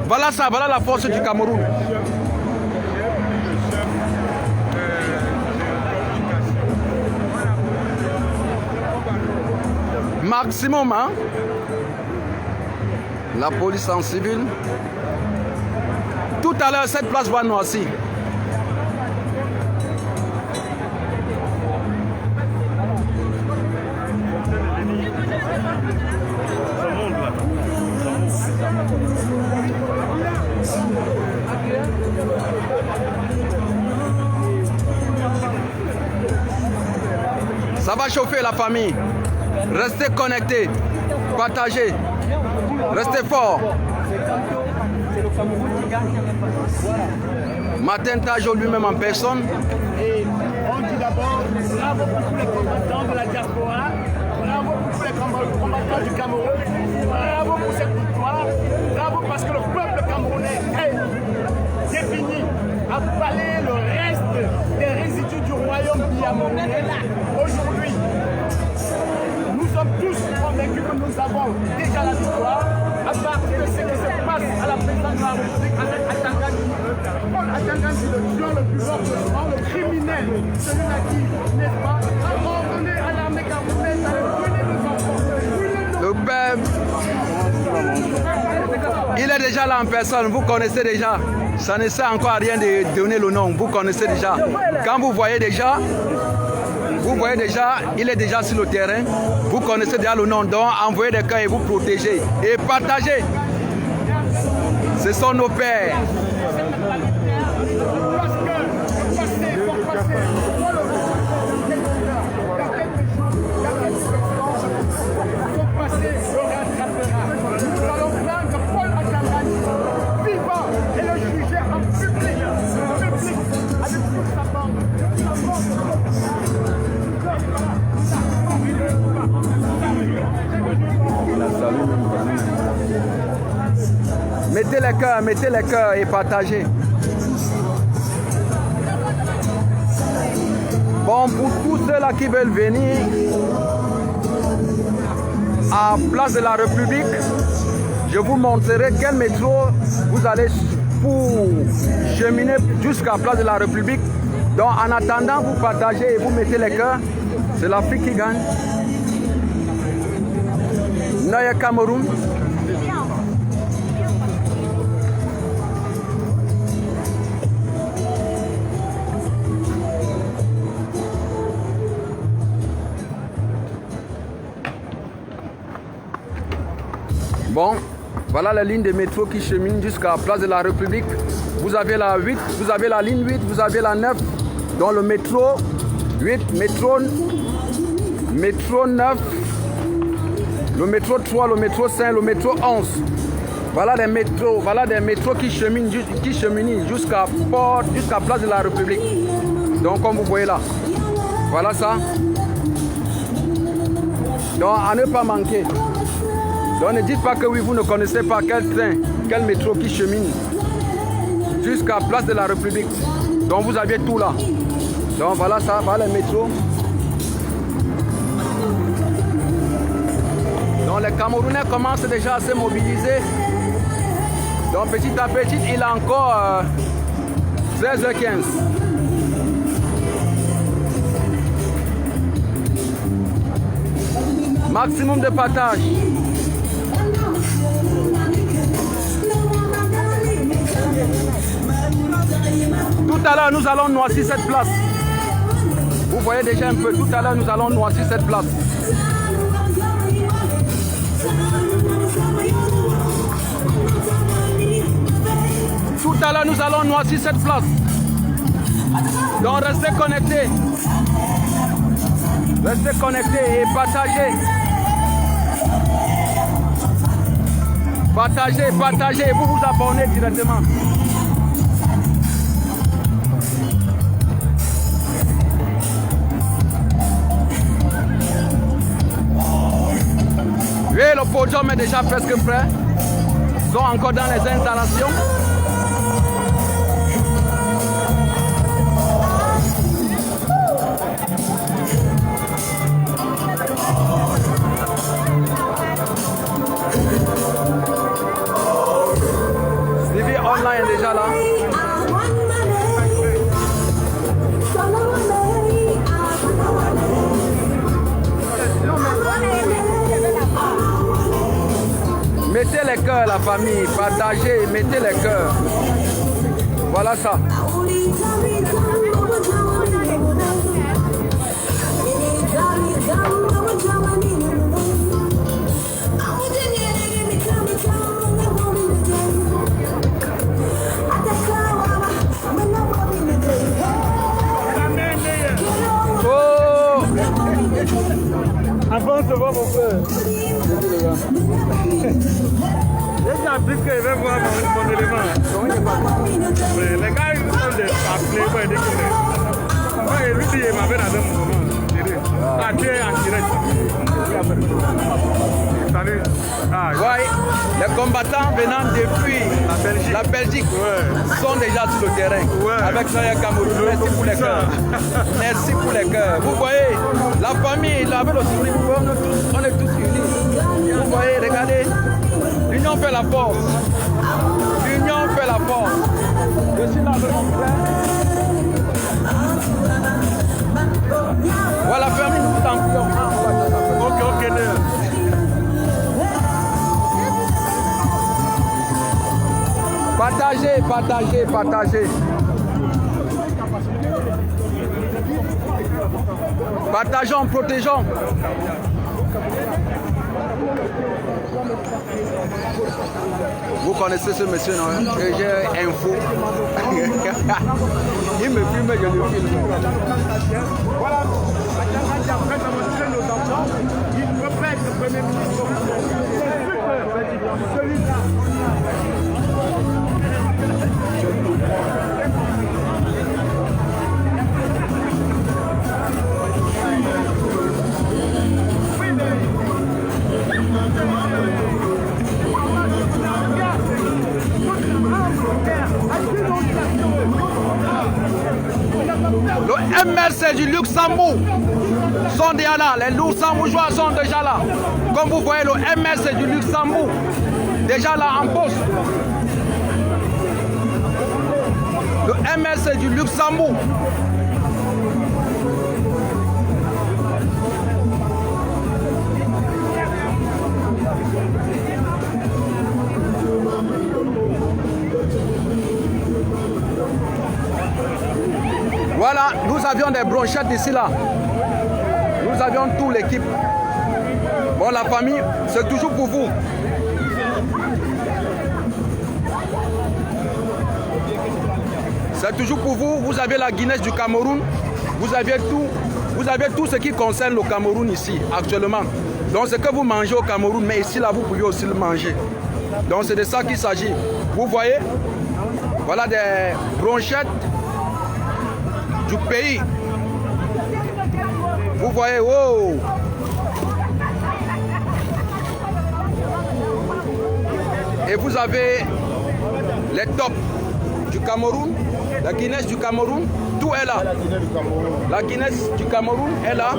Voilà ça, voilà la force du Cameroun. Maximum, hein? La police en civil. Tout à l'heure, cette place va noircir. Ça va chauffer la famille. Restez connectés. Partagez. Restez forts. Martin Tajo lui-même en personne. Et on dit d'abord bravo pour tous les combattants de la diaspora, bravo pour tous les combattants du Cameroun, bravo pour cette victoire, bravo parce que le peuple camerounais est défini à balayer le reste des résidus du royaume biamounais. Aujourd'hui, nous sommes tous convaincus que nous avons déjà la victoire à partir de ce qui se passe à la présidence de la République avec Atangani. Paul Atangani, le tueur le plus fort, le criminel, celui-là qui, n'est-ce pas, a ordonné à l'armée camerounaise d'aller brûler nos enfants. Le peuple, il est déjà là en personne, vous connaissez déjà. Ça ne sert encore à rien de donner le nom, vous connaissez déjà. Quand vous voyez déjà, il est déjà sur le terrain. Vous connaissez déjà le nom, donc envoyez des cœurs et vous protégez. Et partagez. Ce sont nos pères. Mettez les cœurs et partagez. Bon, pour tous ceux-là qui veulent venir à Place de la République, je vous montrerai quel métro vous allez pour cheminer jusqu'à Place de la République. Donc en attendant, vous partagez et vous mettez les cœurs. C'est l'Afrique qui gagne. Noya Cameroun. Bon, voilà la ligne de métro qui chemine jusqu'à la Place de la République. Vous avez la 8, vous avez la ligne 8, vous avez la 9. Dans le métro 8, métro 9, le métro 3, le métro 5, le métro 11. Voilà des métros qui cheminent jusqu'à Place de la République. Donc comme vous voyez là, voilà ça. Donc à ne pas manquer. Donc ne dites pas que oui, vous ne connaissez pas quel train, quel métro qui chemine jusqu'à Place de la République. Donc vous aviez tout là. Donc voilà ça, voilà les métros. Donc les Camerounais commencent déjà à se mobiliser. Donc petit à petit, il a encore 13h15. Maximum de partage. Tout à l'heure, nous allons noircir cette place. Vous voyez déjà un peu, tout à l'heure, nous allons noircir cette place. Tout à l'heure, nous allons noircir cette place. Donc, restez connectés. Restez connectés et partagez. Partagez et vous vous abonnez directement. Oui, le podium est déjà presque prêt. Ils sont encore dans les installations. Stevie Online est déjà là. Mettez les cœurs, la famille, partagez, mettez les cœurs. Voilà ça. Oh! Avance de voir mon frère. J'ai appris qu'il va voir mon élément. Les gars, ils sont des appelés, ils disent que lui, il m'avait dans un moment. Ah, tu es en direct. Salut. Ah, ouais, les combattants venant depuis la Belgique sont déjà sur le terrain. Avec Zaya Cameroun. Merci pour les cœurs. Merci pour les cœurs. Vous voyez, la famille, avec le sourire, on est tous unis. Vous voyez, regardez. L'union fait la force. L'union fait la force. Je suis là avec mon frère. Voilà, famille, nous vous en prions. Ok. Partagez. Partageons, protégeons. Vous connaissez ce monsieur, non? J'ai info. Il me filme, je le filme. Voilà. Après, ça montrer nos enfants. Il peut pas être premier ministre. Celui-là. Le MRC du Luxembourg sont déjà là. Les Luxembourgeois sont déjà là. Comme vous voyez, le MRC du Luxembourg déjà là en poste. Le MRC du Luxembourg. Voilà, nous avions des brochettes ici là. Nous avions toute l'équipe. Bon, la famille, c'est toujours pour vous. C'est toujours pour vous. Vous avez la Guinness du Cameroun. Vous avez tout ce qui concerne le Cameroun ici, actuellement. Donc c'est que vous mangez au Cameroun, mais ici là vous pouvez aussi le manger. Donc c'est de ça qu'il s'agit. Vous voyez, voilà des brochettes du pays. Vous voyez, wow. Et vous avez les tops du Cameroun, la Guinness du Cameroun, tout est là. La Guinness du Cameroun est là.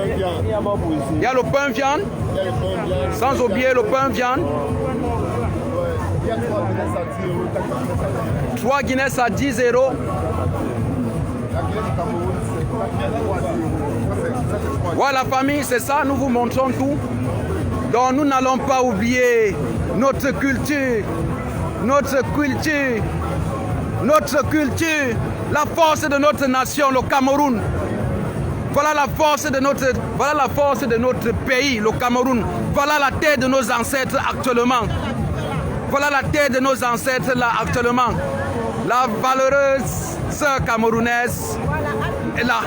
Il y a le pain viande, sans oublier le pain viande. 3 Guinness à 10 €. Voilà la famille, c'est ça, nous vous montrons tout. Donc nous n'allons pas oublier notre culture, la force de notre nation, le Cameroun. Voilà la force de notre pays, le Cameroun. Voilà la terre de nos ancêtres actuellement. Voilà la terre de nos ancêtres là actuellement. La valeureuse sœur camerounaise est là,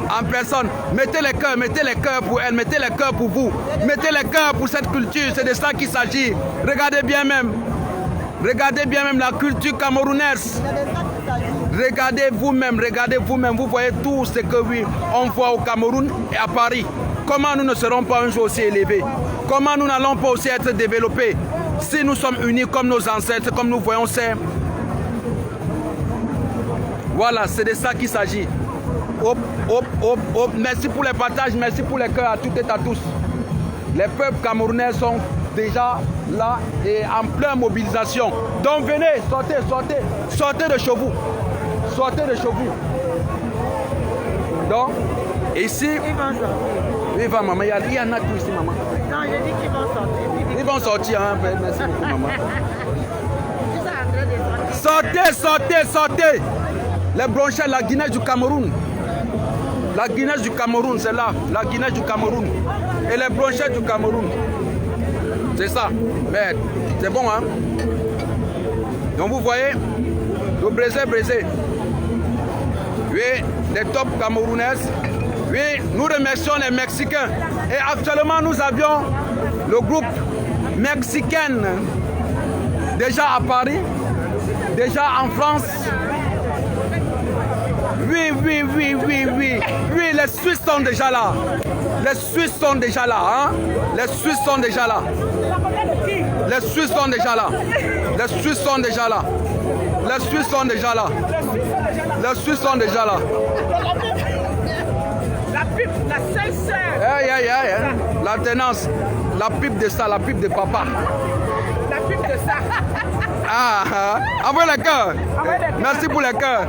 en personne. Mettez les cœurs pour elle, mettez les cœurs pour vous. Mettez les cœurs pour cette culture, c'est de ça qu'il s'agit. Regardez bien même la culture camerounaise. Regardez vous-même, vous voyez tout ce que oui, on voit au Cameroun et à Paris. Comment nous ne serons pas un jour aussi élevés? Comment nous n'allons pas aussi être développés si nous sommes unis comme nos ancêtres, comme nous voyons c'est. Voilà, c'est de ça qu'il s'agit. Hop, hop, hop, hop. Merci pour les partages, merci pour les cœurs à toutes et à tous. Les peuples camerounais sont déjà là et en pleine mobilisation. Donc venez, sortez de chez vous. Sortez de chez vous. Donc, ici... Oui, va maman, il y en a tout ici, maman. Non, je dis qu'ils vont sortir. Ils vont sortir, hein. Merci beaucoup, maman. Sortez. Les brochettes, la Guinness du Cameroun. La Guinness du Cameroun, c'est là. La Guinness du Cameroun. Et les brochettes du Cameroun. C'est ça. Mais c'est bon, hein. Donc vous voyez, le braisé. Oui, des tops camerounaises. Oui, nous remercions les Mexicains. Et actuellement, nous avions le groupe mexicain déjà à Paris, déjà en France. Oui, les Suisses sont déjà là. Les Suisses sont déjà là, hein? Les Suisses sont déjà là. Les Suisses sont déjà là. Les Suisses sont déjà là. Les Suisses sont déjà là. Les Suisses sont déjà là. La pipe, la seule sœur. La tenance, la pipe de ça, la pipe de papa. La pipe de ça. Envoyez les cœurs. Merci pour les cœurs.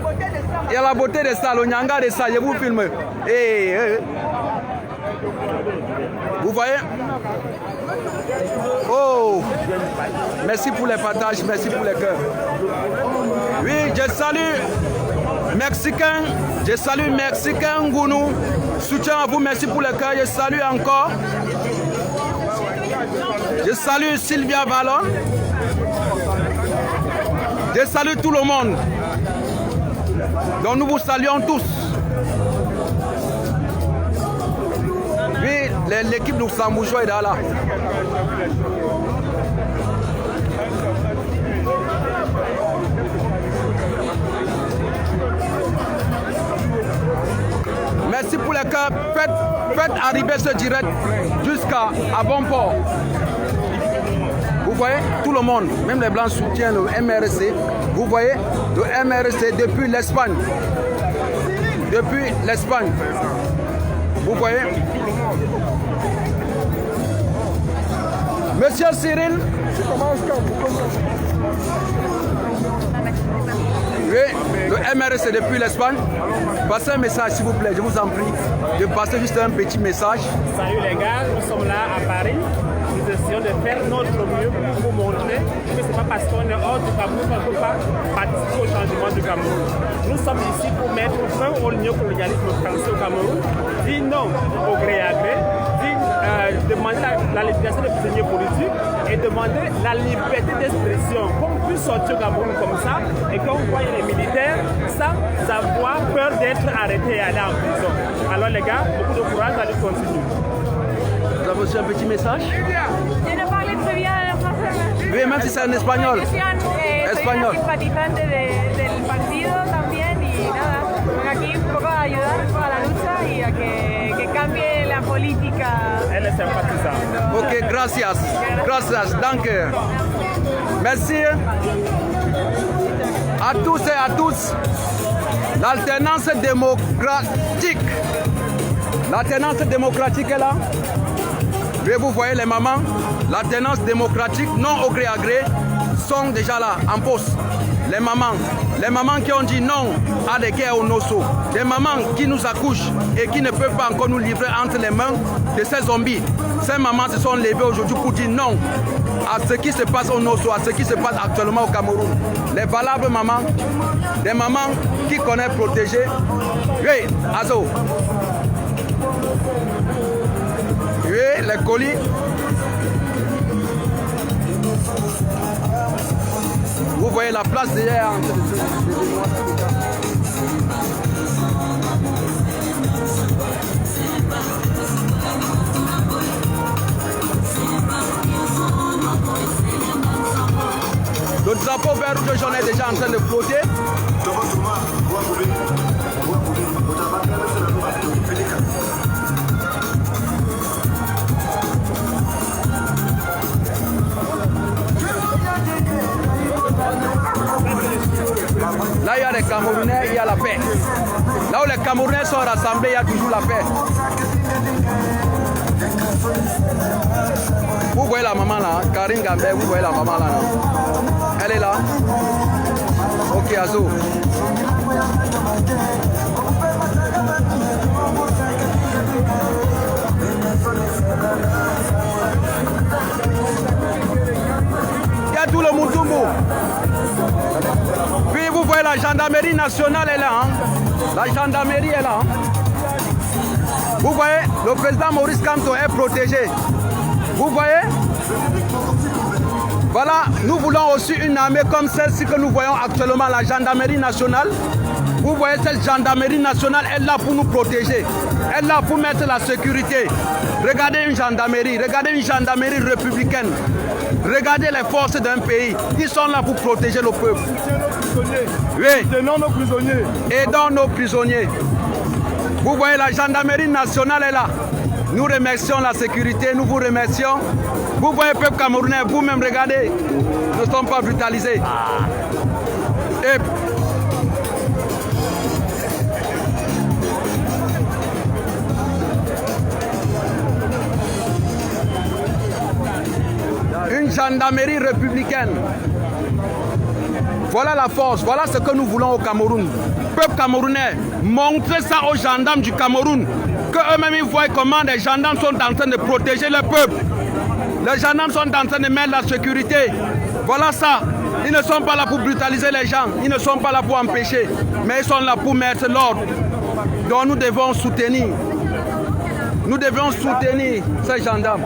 Il y a la beauté de ça, le nyanga de ça, je vous filme. Vous voyez? Oh! Merci pour les partages, merci pour les cœurs. Oui, je salue Mexicain Ngounou. Soutien à vous, merci pour les cœurs. Je salue encore. Je salue Sylvia Vallon. Je salue tout le monde. Donc nous vous saluons tous. Oui, l'équipe luxembourgeoise est là. Merci pour les cœurs. Faites arriver ce direct jusqu'à bon port. Vous voyez, tout le monde, même les Blancs soutiennent le MRC. Vous voyez, le MRC depuis l'Espagne. Depuis l'Espagne. Vous voyez. Monsieur Cyril. Oui, le MRC depuis l'Espagne. Passez un message s'il vous plaît, je vous en prie. De passer juste un petit message. Salut les gars, nous sommes là à Paris. Nous essayons de faire notre mieux pour vous montrer que ce n'est pas parce qu'on est hors du Cameroun qu'on ne peut pas participer au changement du Cameroun. Nous sommes ici pour mettre fin au néocolonialisme français au Cameroun, dire non au gré à gré, demander la libération des prisonniers politiques et demander la liberté d'expression. Qu'on puisse sortir au Cameroun comme ça et qu'on voit les militaires sans avoir peur d'être arrêtés et aller en prison. Alors les gars, beaucoup de courage, allez continuer. avez aussi un petit message? Yo no parle très bien français. Oui, même si c'est en espagnol. Yo soy Español. una simpatizante del partido también y nada, aquí un poco a ayudar a la lucha y a que cambie la política. Elle est sympathisante. Ok, gracias. Gracias, danke. Merci à tous et à tous. L'alternance démocratique. L'alternance démocratique est là. Et vous voyez les mamans, l'alternance démocratique non au gré à gré sont déjà là, en poste. Les mamans qui ont dit non à des guerres au Nosso, des mamans qui nous accouchent et qui ne peuvent pas encore nous livrer entre les mains de ces zombies. Ces mamans se sont levées aujourd'hui pour dire non à ce qui se passe au Nosso, à ce qui se passe actuellement au Cameroun. Les valables mamans, des mamans qui connaissent protéger. Oui, Azo. Oui, les colis. Vous voyez la place derrière. Le drapeau vert rouge jaune est déjà en train de flotter. Là, il y a les Camerounais, il y a la paix. Là où les Camerounais sont rassemblés, il y a toujours la paix. Vous voyez la maman là, Karine Gambé, vous voyez la maman là, non? Elle est là. Ok, Azo. Il y a tout le Moutoumou. Puis vous voyez la gendarmerie nationale est là. Hein? La gendarmerie est là. Hein? Vous voyez, le président Maurice Kamto est protégé. Vous voyez? Voilà, nous voulons aussi une armée comme celle-ci que nous voyons actuellement, la gendarmerie nationale. Vous voyez, cette gendarmerie nationale est là pour nous protéger. Elle est là pour mettre la sécurité. Regardez une gendarmerie républicaine. Regardez les forces d'un pays. Ils sont là pour protéger le peuple. Oui. Aidons nos prisonniers. Aidons nos prisonniers. Vous voyez, la gendarmerie nationale est là. Nous remercions la sécurité, nous vous remercions. Vous voyez, peuple camerounais, vous-même, regardez, nous ne sommes pas brutalisés. Et une gendarmerie républicaine. Voilà la force, voilà ce que nous voulons au Cameroun. Peuple camerounais, montrez ça aux gendarmes du Cameroun. Qu'eux-mêmes ils voient comment les gendarmes sont en train de protéger le peuple. Les gendarmes sont en train de mettre la sécurité. Voilà ça. Ils ne sont pas là pour brutaliser les gens. Ils ne sont pas là pour empêcher. Mais ils sont là pour mettre l'ordre. Donc nous devons soutenir. Nous devons soutenir ces gendarmes.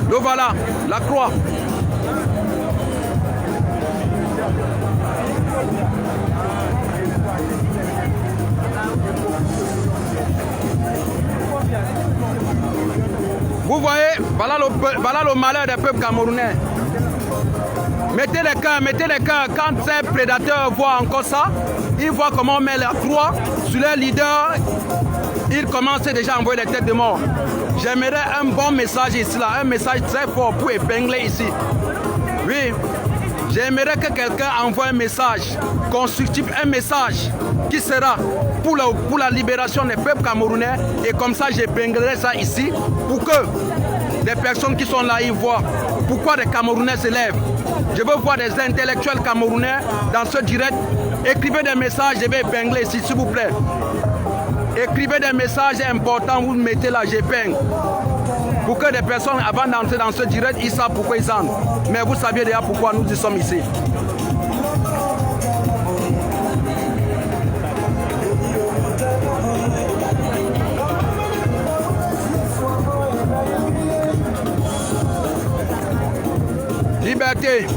Le voilà, la croix. Vous voyez, voilà le malheur des peuples camerounais. Mettez les cœurs, quand ces prédateurs voient encore ça, ils voient comment on met la croix sur les leaders, ils commencent déjà à envoyer des têtes de mort. J'aimerais un bon message ici, là, un message très fort pour épingler ici. Oui, j'aimerais que quelqu'un envoie un message constructif, un message qui sera pour la libération des peuples camerounais. Et comme ça, j'épinglerai ça ici pour que les personnes qui sont là, ils voient pourquoi les Camerounais se lèvent. Je veux voir des intellectuels camerounais dans ce direct. Écrivez des messages, je vais épingler ici, s'il vous plaît. Écrivez des messages importants, vous mettez là, j'épingle. Pour que des personnes, avant d'entrer dans ce direct, ils savent pourquoi ils entrent. Mais vous saviez déjà pourquoi nous y sommes ici. Liberté.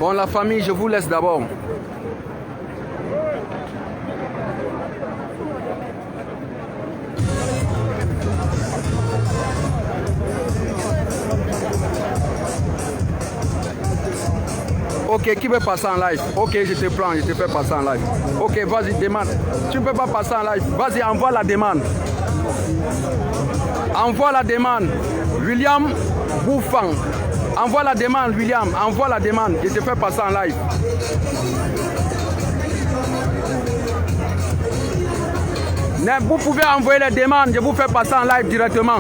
Bon, la famille, je vous laisse d'abord. Ok, qui veut passer en live? Ok, je te prends, je te fais passer en live. Ok, vas-y, demande. Tu ne peux pas passer en live. Vas-y, envoie la demande. Envoie la demande. William Bouffang. Envoie la demande, William. Envoie la demande. Je te fais passer en live. Vous pouvez envoyer les demandes. Je vous fais passer en live directement.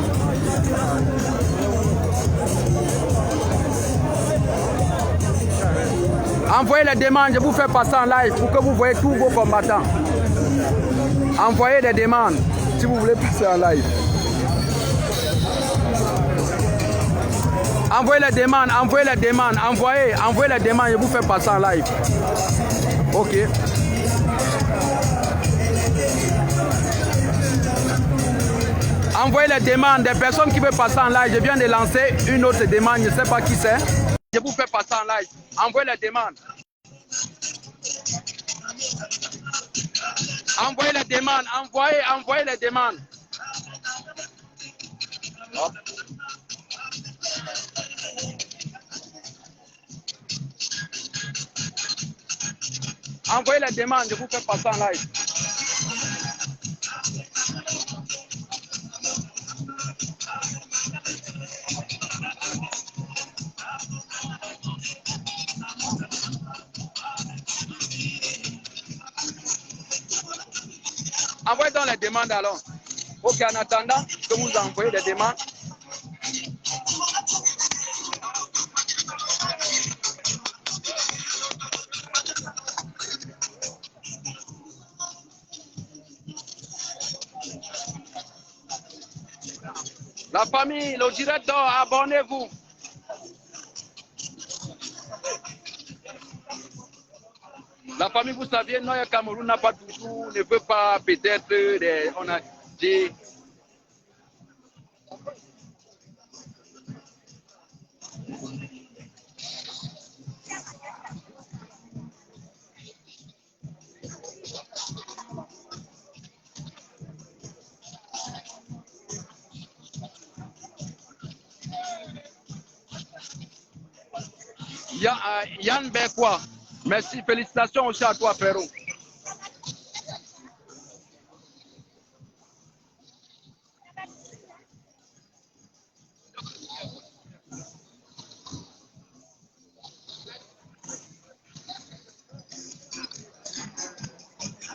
Envoyez les demandes, je vous fais passer en live pour que vous voyez tous vos combattants. Envoyez les demandes si vous voulez passer en live. Envoyez les demandes, envoyez les demandes, envoyez les demandes, je vous fais passer en live. Ok. Envoyez les demandes des personnes qui veulent passer en live. Je viens de lancer une autre demande, je ne sais pas qui c'est. Je vous fais passer en live. Envoyez les demandes. Envoyez les demandes. Envoyez les demandes. Hop. Envoyez les demandes. Je vous fais passer en live. Envoyez donc les demandes alors. Ok, en attendant que vous envoyez les demandes. La famille, le direct d'or, abonnez-vous. La famille, vous saviez, non, le Cameroun n'a pas toujours, ne veut pas peut-être, on a dit. Yann Bekwa, merci, félicitations aussi à toi, frérot.